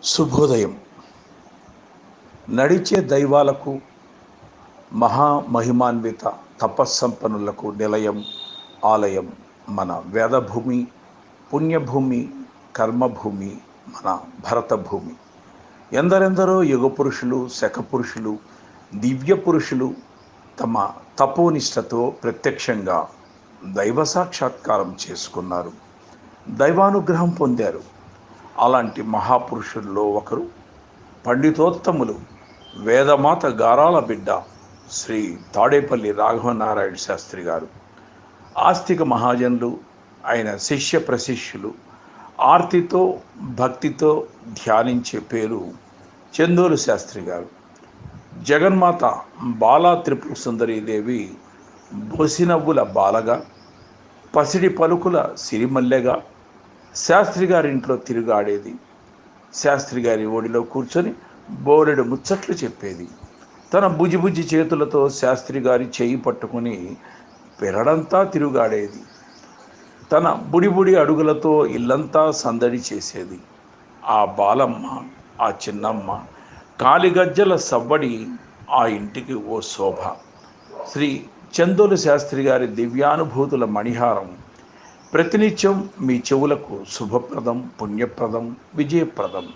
శుభోదయం. నడిచే దైవాలకు, మహామహిమాన్విత తపస్సంపన్నులకు నిలయం, ఆలయం మన వేదభూమి, పుణ్యభూమి, కర్మభూమి, మన భరతభూమి. ఎందరెందరో యుగ పురుషులు, శకపురుషులు, దివ్య పురుషులు తమ తపోనిష్టతో ప్రత్యక్షంగా దైవ సాక్షాత్కారం చేసుకున్నారు, దైవానుగ్రహం పొందారు. అలాంటి మహాపురుషుల్లో ఒకరు పండితోత్తములు, వేదమాత గారాల బిడ్డ శ్రీ తాడేపల్లి రాఘవనారాయణ శాస్త్రి గారు. ఆస్తిక మహాజనులు, ఆయన శిష్య ప్రశిష్యులు ఆర్తితో భక్తితో ధ్యానించే పేరు చందోలు శాస్త్రి గారు. జగన్మాత బాలా త్రిపుర సుందరీదేవి బొసినవ్వుల బాలగా, పసిడి పలుకుల సిరిమల్లెగా శాస్త్రి గారింట్లో తిరుగాడేది. శాస్త్రి గారి ఓడిలో కూర్చొని బోలెడు ముచ్చట్లు చెప్పేది. తన బుజ్జి చేతులతో శాస్త్రి గారి చేయి పట్టుకుని పెరడంతా తిరుగాడేది. తన బుడి అడుగులతో ఇల్లంతా సందడి చేసేది. ఆ బాలమ్మ, ఆ చిన్నమ్మ కాలిగజ్జల సవ్వడి ఆ ఇంటికి ఓ శోభ. శ్రీ చందోలు శాస్త్రి గారి దివ్యానుభూతుల మణిహారం ప్రతినిత్యం మీ చెవులకు శుభప్రదం, పుణ్యప్రదం, విజయప్రదం.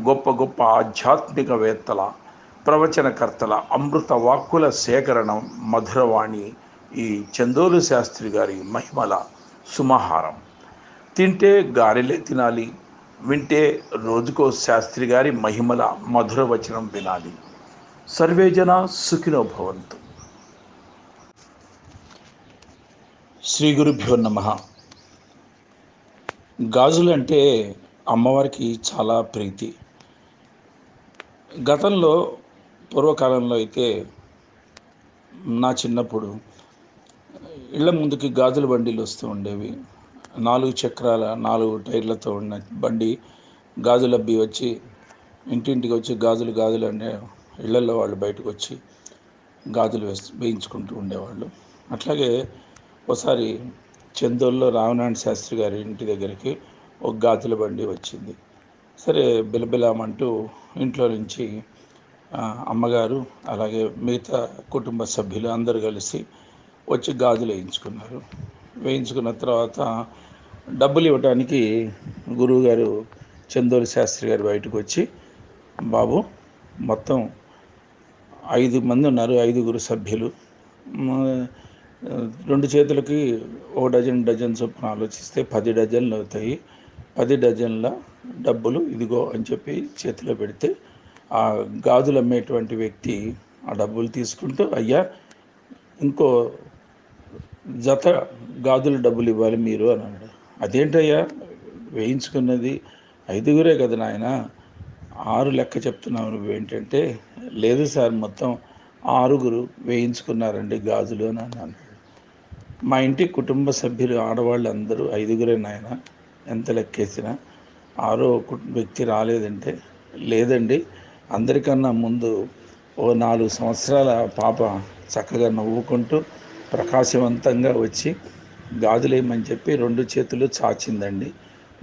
గొప్ప ఆధ్యాత్మికవేత్తల, ప్రవచనకర్తల అమృత వాక్కుల సేకరణం మధురవాణి ఈ చందోలు శాస్త్రి గారి మహిమల సుమహారం. తింటే గారెలే తినాలి, వింటే రోజుకో శాస్త్రి గారి మహిమల మధుర వచనం వినాలి. సర్వే జన సుఖినో భవంతు. శ్రీ గురుభ్యో నమః. గాజులంటే అమ్మవారికి చాలా ప్రీతి. గతంలో పూర్వకాలంలో అయితే నా చిన్నప్పుడు ఇళ్ళ ముందుకి గాజుల బండిలు వస్తూ ఉండేవి. 4 చక్రాల 4 టైర్లతో ఉన్న బండి గాజులబ్బి వచ్చి ఇంటింటికి వచ్చి గాజులు అంటే ఇళ్లలో వాళ్ళు బయటకు వచ్చి గాజులు వేయించుకుంటూ ఉండేవాళ్ళు. అట్లాగే ఒకసారి చందోల్లో రామనారాయణ శాస్త్రి గారి ఇంటి దగ్గరికి ఒక గాజుల బండి వచ్చింది. సరే బిలబిలామంటూ ఇంట్లో నుంచి అమ్మగారు అలాగే మిగతా కుటుంబ సభ్యులు అందరూ కలిసి వచ్చి గాజులు వేయించుకున్న తర్వాత డబ్బులు ఇవ్వడానికి గురువుగారు చందోలు శాస్త్రి గారు బయటకు వచ్చి, బాబు మొత్తం 5 మంది ఉన్నారు, 5గురు సభ్యులు, 2 చేతులకి 1 డజన్ చొప్పున ఆలోచిస్తే 10 డజన్లు అవుతాయి. 10 డజన్ల డబ్బులు ఇదిగో అని చెప్పి చేతిలో పెడితే ఆ గాజులు అమ్మేటువంటి వ్యక్తి ఆ డబ్బులు తీసుకుంటూ, అయ్యా ఇంకో జత గాజుల డబ్బులు ఇవ్వాలి మీరు అని అన్నాడు. అదేంటయ్యా వేయించుకున్నది 5గురే కదా నాయన, 6 లెక్క చెప్తున్నావు నువ్వు ఏంటంటే, లేదు సార్ మొత్తం 6గురు వేయించుకున్నారండి గాజులు అని అన్నాను. మా ఇంటి కుటుంబ సభ్యులు ఆడవాళ్ళు అందరూ 5గురే నాయన, ఎంత లెక్కేసినా 6వ వ్యక్తి రాలేదంటే, లేదండి అందరికన్నా ముందు ఓ 4 సంవత్సరాల పాప చక్కగా నవ్వుకుంటూ ప్రకాశవంతంగా వచ్చి గాజులేయమని చెప్పి 2 చేతులు చాచిందండి,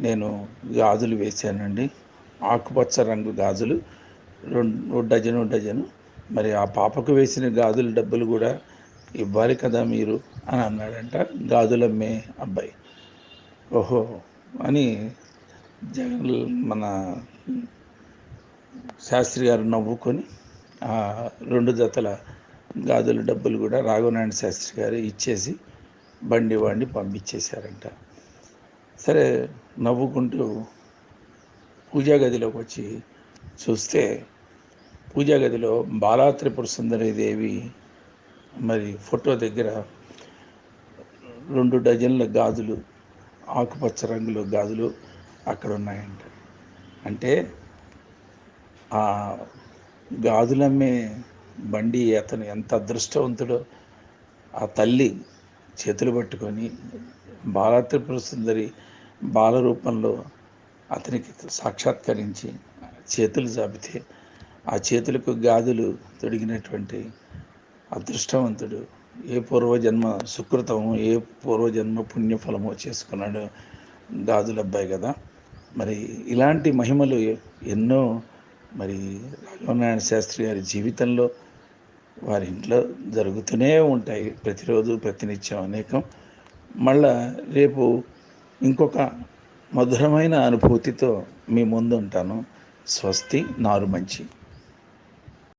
నేను గాజులు వేశానండి. ఆకుపచ్చ రంగు గాజులు 2 డజను. మరి ఆ పాపకు వేసిన గాజుల డబ్బులు కూడా ఇవ్వాలి కదా మీరు అని అన్నాడంట గాజులమ్మే అబ్బాయి. ఓహో అని మన శాస్త్రి గారు నవ్వుకొని ఆ 2 జతల గాజుల డబ్బులు కూడా రాఘవనారాయణ శాస్త్రి గారు ఇచ్చేసి బండి వాడిని పంపించేశారంట. సరే నవ్వుకుంటూ పూజా గదిలోకి వచ్చి చూస్తే పూజా గదిలో బాలా త్రిపుర సుందరీదేవి మరి ఫోటో దగ్గర 2 డజన్ల గాజులు, ఆకుపచ్చ రంగులో గాజులు అక్కడ ఉన్నాయంట. అంటే ఆ గాజులమ్మే బండి అతను ఎంత అదృష్టవంతుడో. ఆ తల్లి చేతులు పట్టుకొని బాలా త్రిపుర సుందరి బాల రూపంలో అతనికి సాక్షాత్కరించి చేతులు చాపితే ఆ చేతులకు గాజులు తొడిగినటువంటి అదృష్టవంతుడు. ఏ పూర్వజన్మ సుకృతమో, ఏ పూర్వజన్మ పుణ్యఫలమో చేసుకున్నాడు గాజుల అబ్బాయి కదా. మరి ఇలాంటి మహిమలు ఎన్నో మరి రాఘవనారాయణ శాస్త్రి గారి జీవితంలో వారి ఇంట్లో జరుగుతూనే ఉంటాయి, ప్రతిరోజు ప్రతినిత్యం అనేకం. మళ్ళా రేపు ఇంకొక మధురమైన అనుభూతితో మీ ముందు ఉంటాను. స్వస్తి. నారు మంచి.